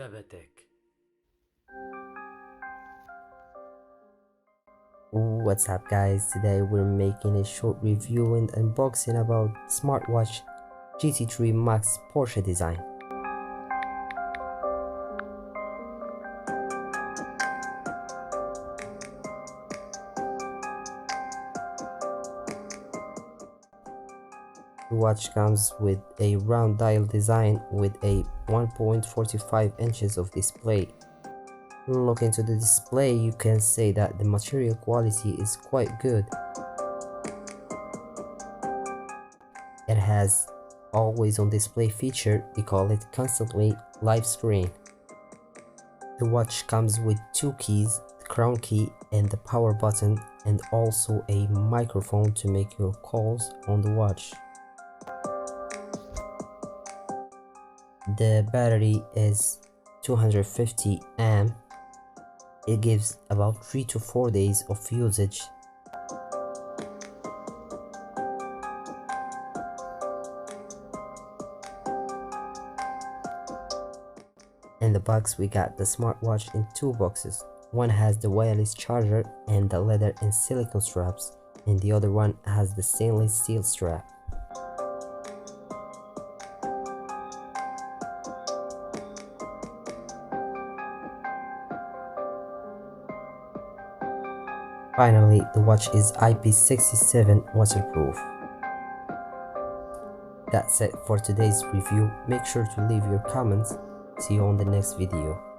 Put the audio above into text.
مكتبتك. What's up guys, today we're making a short review and unboxing about smartwatch GT3 Max Porsche design. The watch comes with a round dial design with a 1.45 inches of display. Look into the display, you can say that the material quality is quite good. It has always on display feature, we call it constantly live screen. The watch comes with two keys, the crown key and the power button, and also a microphone to make your calls on the watch. The battery is 250 amp. It gives about 3 to 4 days of usage. In the box we got the smartwatch in two boxes. One has the wireless charger and the leather and silicone straps, and the other one has the stainless steel strap. Finally, the watch is IP67 Waterproof. That's it for today's review. Make sure to leave your comments. See you on the next video.